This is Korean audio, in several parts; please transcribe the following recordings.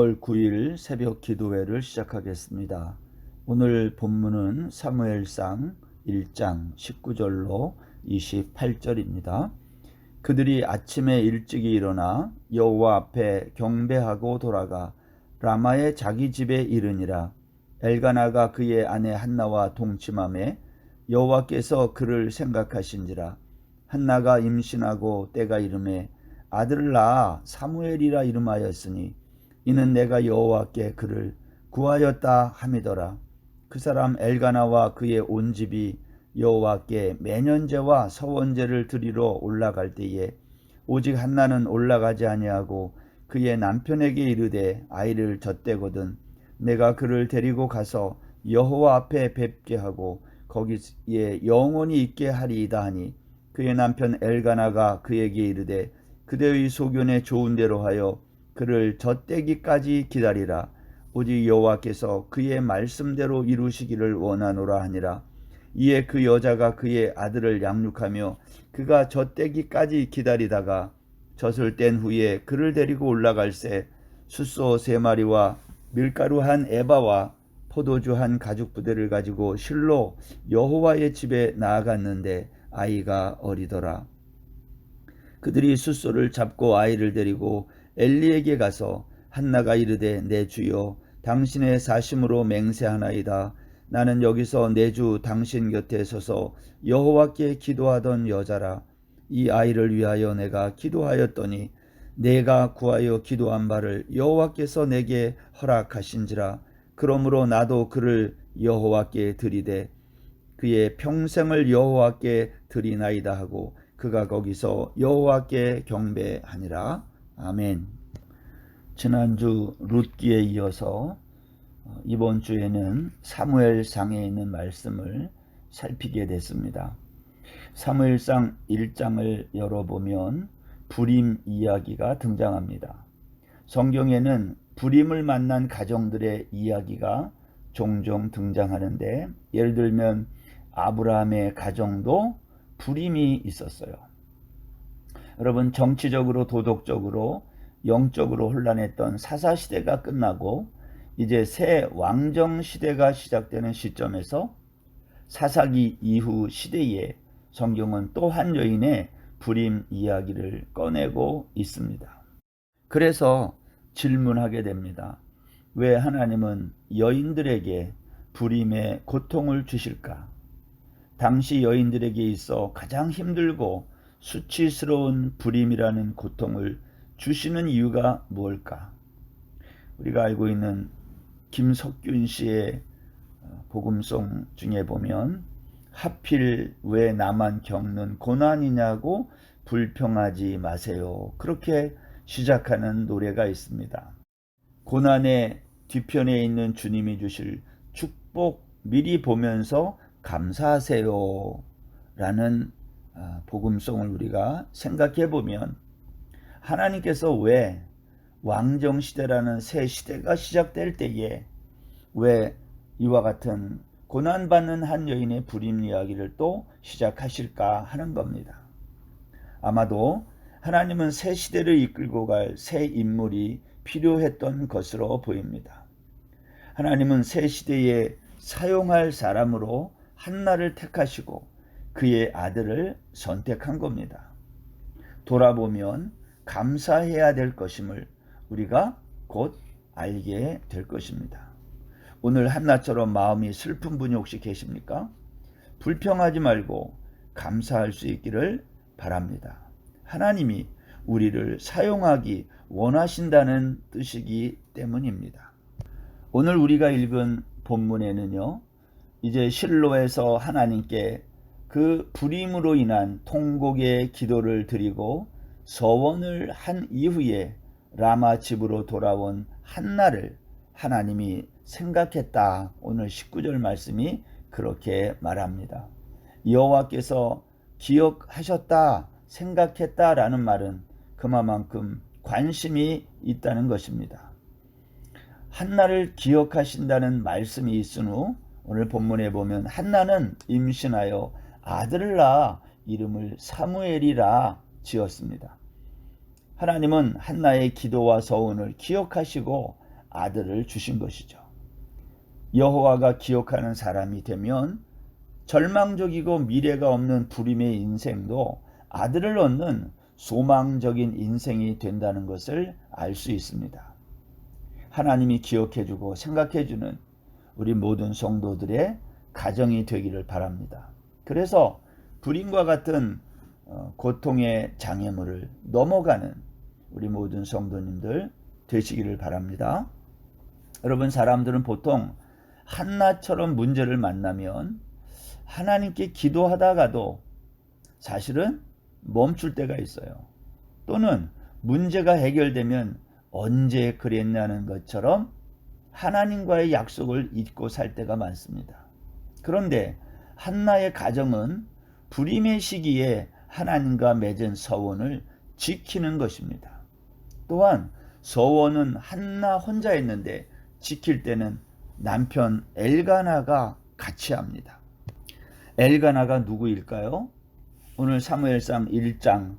6월 9일 새벽 기도회를 시작하겠습니다. 오늘 본문은 사무엘상 1장 19절로 28절입니다. 그들이 아침에 일찍이 일어나 여호와 앞에 경배하고 돌아가 라마의 자기 집에 이르니라. 엘가나가 그의 아내 한나와 동침하매 여호와께서 그를 생각하신지라. 한나가 임신하고 때가 이르매 아들을 낳아 사무엘이라 이름하였으니 이는 내가 여호와께 그를 구하였다 함이더라. 그 사람 엘가나와 그의 온 집이 여호와께 매년제와 서원제를 드리러 올라갈 때에 오직 한나는 올라가지 아니하고 그의 남편에게 이르되 아이를 젖대거든 내가 그를 데리고 가서 여호와 앞에 뵙게 하고 거기에 영원히 있게 하리이다 하니 그의 남편 엘가나가 그에게 이르되 그대의 소견에 좋은 대로 하여 그를 젖대기까지 기다리라. 오직 여호와께서 그의 말씀대로 이루시기를 원하노라 하니라. 이에 그 여자가 그의 아들을 양육하며 그가 젖대기까지 기다리다가 젖을 뗀 후에 그를 데리고 올라갈새 숫소 3마리와 밀가루 한 에바와 포도주 한 가죽 부대를 가지고 실로 여호와의 집에 나아갔는데 아이가 어리더라. 그들이 숫소를 잡고 아이를 데리고 엘리에게 가서 한나가 이르되 내 주여 당신의 사심으로 맹세하나이다. 나는 여기서 내 주 당신 곁에 서서 여호와께 기도하던 여자라. 이 아이를 위하여 내가 기도하였더니 내가 구하여 기도한 바를 여호와께서 내게 허락하신지라. 그러므로 나도 그를 여호와께 드리되 그의 평생을 여호와께 드리나이다 하고 그가 거기서 여호와께 경배하니라. 아멘. 지난주 룻기에 이어서 이번 주에는 사무엘상에 있는 말씀을 살피게 됐습니다. 사무엘상 1장을 열어보면 불임 이야기가 등장합니다. 성경에는 불임을 만난 가정들의 이야기가 종종 등장하는데 예를 들면 아브라함의 가정도 불임이 있었어요. 여러분, 정치적으로 도덕적으로 영적으로 혼란했던 사사시대가 끝나고 이제 새 왕정시대가 시작되는 시점에서 사사기 이후 시대에 성경은 또 한 여인의 불임 이야기를 꺼내고 있습니다. 그래서 질문하게 됩니다. 왜 하나님은 여인들에게 불임의 고통을 주실까? 당시 여인들에게 있어 가장 힘들고 수치스러운 불임이라는 고통을 주시는 이유가 무엇일까? 우리가 알고 있는 김석균 씨의 복음송 중에 보면 하필 왜 나만 겪는 고난이냐고 불평하지 마세요. 그렇게 시작하는 노래가 있습니다. 고난의 뒤편에 있는 주님이 주실 축복 미리 보면서 감사하세요 라는 복음송을 우리가 생각해 보면 하나님께서 왜 왕정시대라는 새 시대가 시작될 때에 왜 이와 같은 고난받는 한 여인의 불임 이야기를 또 시작하실까 하는 겁니다. 아마도 하나님은 새 시대를 이끌고 갈 새 인물이 필요했던 것으로 보입니다. 하나님은 새 시대에 사용할 사람으로 한나를 택하시고 그의 아들을 선택한 겁니다. 돌아보면 감사해야 될 것임을 우리가 곧 알게 될 것입니다. 오늘 한나처럼 마음이 슬픈 분이 혹시 계십니까? 불평하지 말고 감사할 수 있기를 바랍니다. 하나님이 우리를 사용하기 원하신다는 뜻이기 때문입니다. 오늘 우리가 읽은 본문에는요, 이제 실로에서 하나님께 그 불임으로 인한 통곡의 기도를 드리고 서원을 한 이후에 라마 집으로 돌아온 한나를 하나님이 생각했다. 오늘 19절 말씀이 그렇게 말합니다. 여호와께서 기억하셨다, 생각했다라는 말은 그만큼 관심이 있다는 것입니다. 한나를 기억하신다는 말씀이 있은 후 오늘 본문에 보면 한나는 임신하여 아들을 낳아 이름을 사무엘이라 지었습니다. 하나님은 한나의 기도와 서원을 기억하시고 아들을 주신 것이죠. 여호와가 기억하는 사람이 되면 절망적이고 미래가 없는 불임의 인생도 아들을 얻는 소망적인 인생이 된다는 것을 알 수 있습니다. 하나님이 기억해주고 생각해주는 우리 모든 성도들의 가정이 되기를 바랍니다. 그래서 불임과 같은 고통의 장애물을 넘어가는 우리 모든 성도님들 되시기를 바랍니다. 여러분, 사람들은 보통 한나처럼 문제를 만나면 하나님께 기도하다가도 사실은 멈출 때가 있어요. 또는 문제가 해결되면 언제 그랬냐는 것처럼 하나님과의 약속을 잊고 살 때가 많습니다. 그런데 한나의 가정은 불임의 시기에 하나님과 맺은 서원을 지키는 것입니다. 또한 서원은 한나 혼자 했는데 지킬 때는 남편 엘가나가 같이 합니다. 엘가나가 누구일까요? 오늘 사무엘상 1장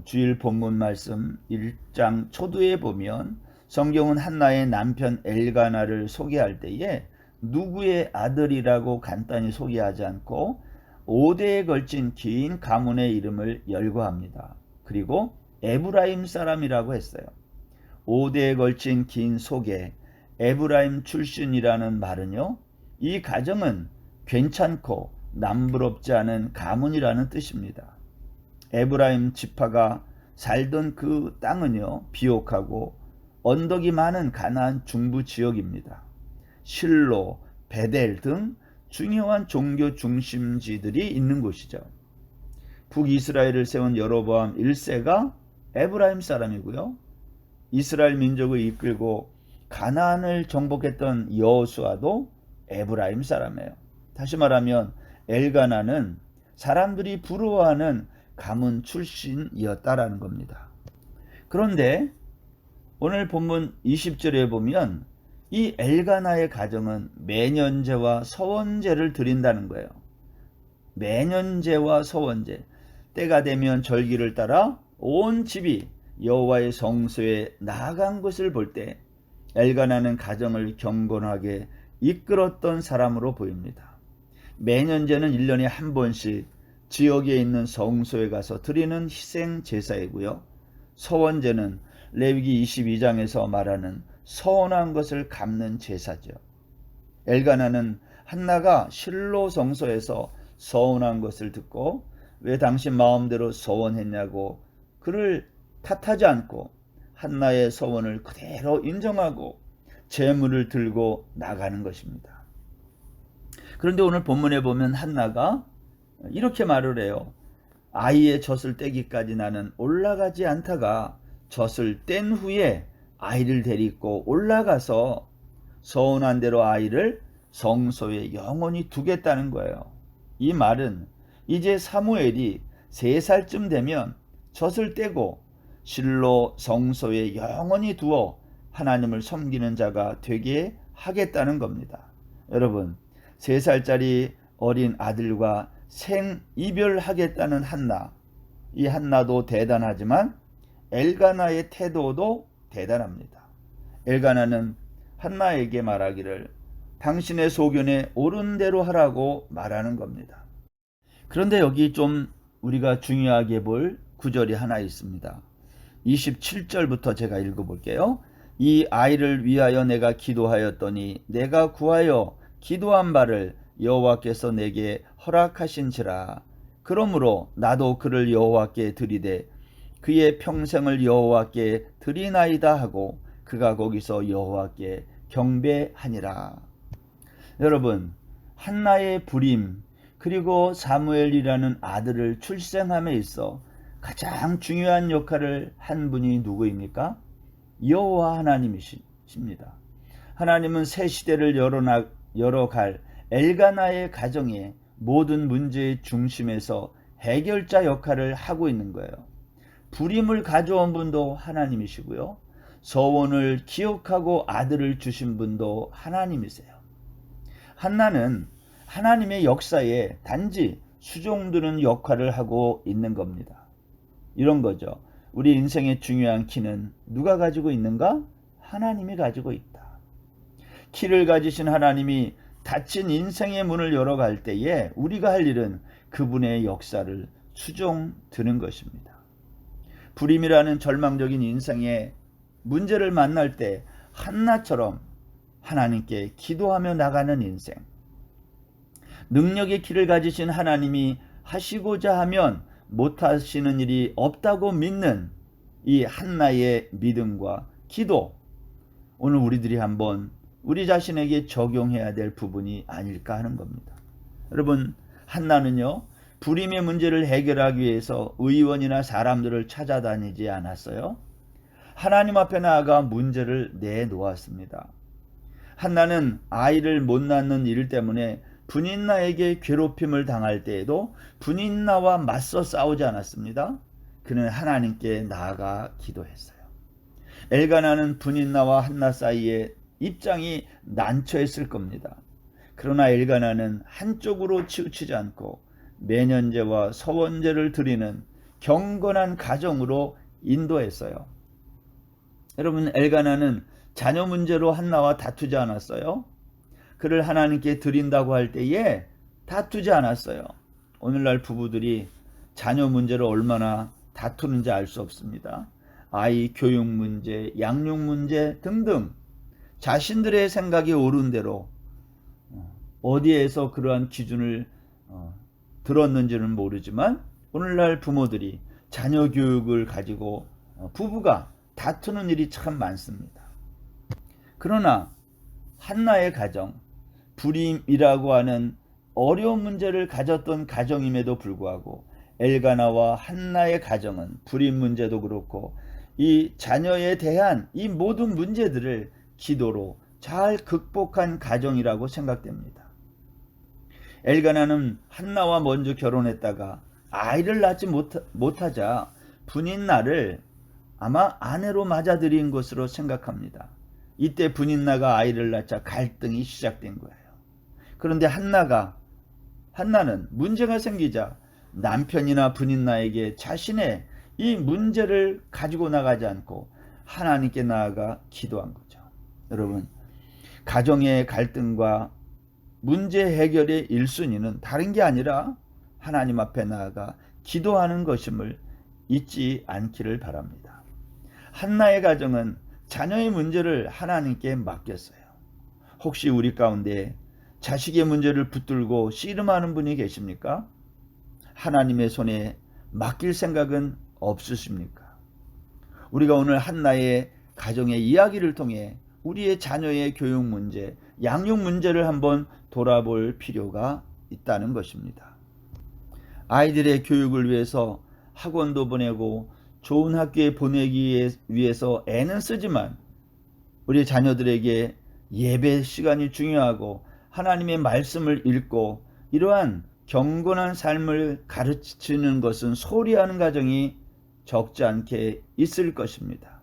주일 본문 말씀 1장 초두에 보면 성경은 한나의 남편 엘가나를 소개할 때에 누구의 아들이라고 간단히 소개하지 않고 5대에 걸친 긴 가문의 이름을 열거합니다. 그리고 에브라임 사람이라고 했어요. 5대에 걸친 긴 소개, 에브라임 출신이라는 말은요, 이 가정은 괜찮고 남부럽지 않은 가문이라는 뜻입니다. 에브라임 지파가 살던 그 땅은요, 비옥하고 언덕이 많은 가나안 중부 지역입니다. 실로, 베델 등 중요한 종교 중심지들이 있는 곳이죠. 북이스라엘을 세운 여로보암 1세가 에브라임 사람이고요. 이스라엘 민족을 이끌고 가나안을 정복했던 여호수아도 에브라임 사람이에요. 다시 말하면 엘가나는 사람들이 부러워하는 가문 출신이었다라는 겁니다. 그런데 오늘 본문 20절에 보면 이 엘가나의 가정은 매년제와 서원제를 드린다는 거예요. 매년제와 서원제, 때가 되면 절기를 따라 온 집이 여호와의 성소에 나아간 것을 볼 때 엘가나는 가정을 경건하게 이끌었던 사람으로 보입니다. 매년제는 1년에 한 번씩 지역에 있는 성소에 가서 드리는 희생 제사이고요. 서원제는 레위기 22장에서 말하는 서원한 것을 갚는 제사죠. 엘가나는 한나가 실로 성소에서 서원한 것을 듣고 왜 당신 마음대로 서원했냐고 그를 탓하지 않고 한나의 서원을 그대로 인정하고 제물을 들고 나가는 것입니다. 그런데 오늘 본문에 보면 한나가 이렇게 말을 해요. 아이의 젖을 떼기까지 나는 올라가지 않다가 젖을 뗀 후에 아이를 데리고 올라가서 서운한 대로 아이를 성소에 영원히 두겠다는 거예요. 이 말은 이제 사무엘이 3살쯤 되면 젖을 떼고 실로 성소에 영원히 두어 하나님을 섬기는 자가 되게 하겠다는 겁니다. 여러분, 3살짜리 어린 아들과 생이별하겠다는 한나, 이 한나도 대단하지만 엘가나의 태도도 대단합니다. 엘가나는 한나에게 말하기를 당신의 소견에 옳은 대로 하라고 말하는 겁니다. 그런데 여기 좀 우리가 중요하게 볼 구절이 하나 있습니다. 27절부터 제가 읽어볼게요. 이 아이를 위하여 내가 기도하였더니 내가 구하여 기도한 바를 여호와께서 내게 허락하신지라. 그러므로 나도 그를 여호와께 드리되 그의 평생을 여호와께 드리나이다 하고 그가 거기서 여호와께 경배하니라. 여러분, 한나의 불임 그리고 사무엘이라는 아들을 출생함에 있어 가장 중요한 역할을 한 분이 누구입니까? 여호와 하나님이십니다. 하나님은 새 시대를 열어갈 엘가나의 가정의 모든 문제의 중심에서 해결자 역할을 하고 있는 거예요. 불임을 가져온 분도 하나님이시고요. 서원을 기억하고 아들을 주신 분도 하나님이세요. 한나는 하나님의 역사에 단지 수종드는 역할을 하고 있는 겁니다. 이런 거죠. 우리 인생의 중요한 키는 누가 가지고 있는가? 하나님이 가지고 있다. 키를 가지신 하나님이 닫힌 인생의 문을 열어갈 때에 우리가 할 일은 그분의 역사를 수종드는 것입니다. 불임이라는 절망적인 인생의 문제를 만날 때 한나처럼 하나님께 기도하며 나가는 인생, 능력의 키를 가지신 하나님이 하시고자 하면 못하시는 일이 없다고 믿는 이 한나의 믿음과 기도, 오늘 우리들이 한번 우리 자신에게 적용해야 될 부분이 아닐까 하는 겁니다. 여러분, 한나는요, 불임의 문제를 해결하기 위해서 의원이나 사람들을 찾아다니지 않았어요. 하나님 앞에 나아가 문제를 내놓았습니다. 한나는 아이를 못 낳는 일 때문에 분인나에게 괴롭힘을 당할 때에도 분인나와 맞서 싸우지 않았습니다. 그는 하나님께 나아가 기도했어요. 엘가나는 분인나와 한나 사이에 입장이 난처했을 겁니다. 그러나 엘가나는 한쪽으로 치우치지 않고 매년제와 서원제를 드리는 경건한 가정으로 인도했어요. 여러분, 엘가나는 자녀 문제로 한나와 다투지 않았어요. 그를 하나님께 드린다고 할 때에 다투지 않았어요. 오늘날 부부들이 자녀 문제로 얼마나 다투는지 알 수 없습니다. 아이 교육 문제, 양육 문제 등등 자신들의 생각이 옳은 대로 어디에서 그러한 기준을 들었는지는 모르지만 오늘날 부모들이 자녀 교육을 가지고 부부가 다투는 일이 참 많습니다. 그러나 한나의 가정, 불임이라고 하는 어려운 문제를 가졌던 가정임에도 불구하고 엘가나와 한나의 가정은 불임 문제도 그렇고 이 자녀에 대한 이 모든 문제들을 기도로 잘 극복한 가정이라고 생각됩니다. 엘가나는 한나와 먼저 결혼했다가 아이를 낳지 못하자 분인나를 아마 아내로 맞아들인 것으로 생각합니다. 이때 분인나가 아이를 낳자 갈등이 시작된 거예요. 그런데 한나는 문제가 생기자 남편이나 분인나에게 자신의 이 문제를 가지고 나가지 않고 하나님께 나아가 기도한 거죠. 여러분, 가정의 갈등과 문제 해결의 1순위는 다른 게 아니라 하나님 앞에 나아가 기도하는 것임을 잊지 않기를 바랍니다. 한나의 가정은 자녀의 문제를 하나님께 맡겼어요. 혹시 우리 가운데 자식의 문제를 붙들고 씨름하는 분이 계십니까? 하나님의 손에 맡길 생각은 없으십니까? 우리가 오늘 한나의 가정의 이야기를 통해 우리의 자녀의 교육 문제, 양육 문제를 한번 돌아볼 필요가 있다는 것입니다. 아이들의 교육을 위해서 학원도 보내고 좋은 학교에 보내기 위해서 애는 쓰지만 우리 자녀들에게 예배 시간이 중요하고 하나님의 말씀을 읽고 이러한 경건한 삶을 가르치는 것은 소홀히 하는 가정이 적지 않게 있을 것입니다.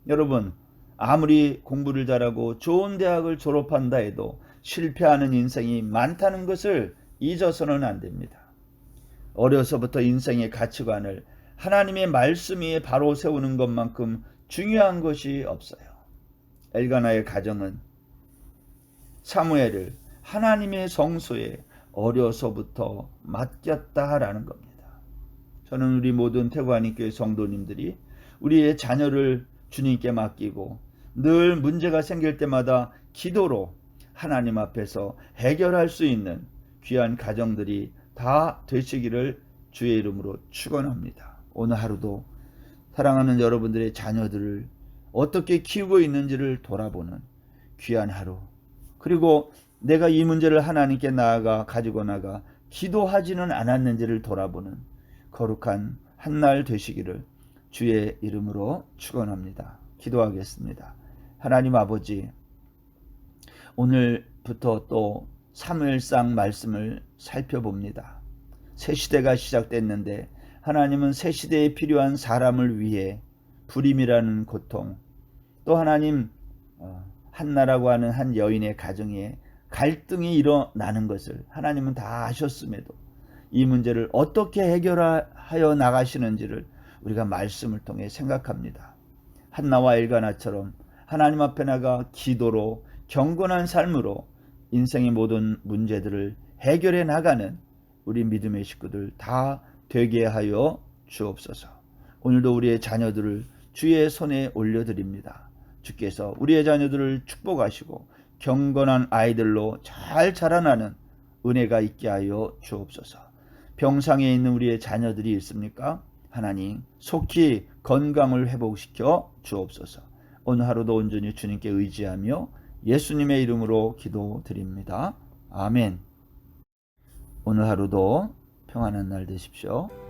여러분, 아무리 공부를 잘하고 좋은 대학을 졸업한다 해도 실패하는 인생이 많다는 것을 잊어서는 안 됩니다. 어려서부터 인생의 가치관을 하나님의 말씀 위에 바로 세우는 것만큼 중요한 것이 없어요. 엘가나의 가정은 사무엘을 하나님의 성소에 어려서부터 맡겼다라는 겁니다. 저는 우리 모든 태구하님교회 성도님들이 우리의 자녀를 주님께 맡기고 늘 문제가 생길 때마다 기도로 하나님 앞에서 해결할 수 있는 귀한 가정들이 다 되시기를 주의 이름으로 축원합니다. 오늘 하루도 사랑하는 여러분들의 자녀들을 어떻게 키우고 있는지를 돌아보는 귀한 하루, 그리고 내가 이 문제를 하나님께 나아가 가지고 나가 기도하지는 않았는지를 돌아보는 거룩한 한날 되시기를 주의 이름으로 축원합니다. 기도하겠습니다. 하나님 아버지, 오늘부터 또 사무엘상 말씀을 살펴봅니다. 새 시대가 시작됐는데 하나님은 새 시대에 필요한 사람을 위해 불임이라는 고통, 또 하나님 한나라고 하는 한 여인의 가정에 갈등이 일어나는 것을 하나님은 다 아셨음에도 이 문제를 어떻게 해결하여 나가시는지를 우리가 말씀을 통해 생각합니다. 한나와 엘가나처럼 하나님 앞에 나가 기도로 경건한 삶으로 인생의 모든 문제들을 해결해 나가는 우리 믿음의 식구들 다 되게 하여 주옵소서. 오늘도 우리의 자녀들을 주의 손에 올려드립니다. 주께서 우리의 자녀들을 축복하시고 경건한 아이들로 잘 자라나는 은혜가 있게 하여 주옵소서. 병상에 있는 우리의 자녀들이 있습니까? 하나님 속히 건강을 회복시켜 주옵소서. 오늘 하루도 온전히 주님께 의지하며 예수님의 이름으로 기도드립니다. 아멘. 오늘 하루도 평안한 날 되십시오.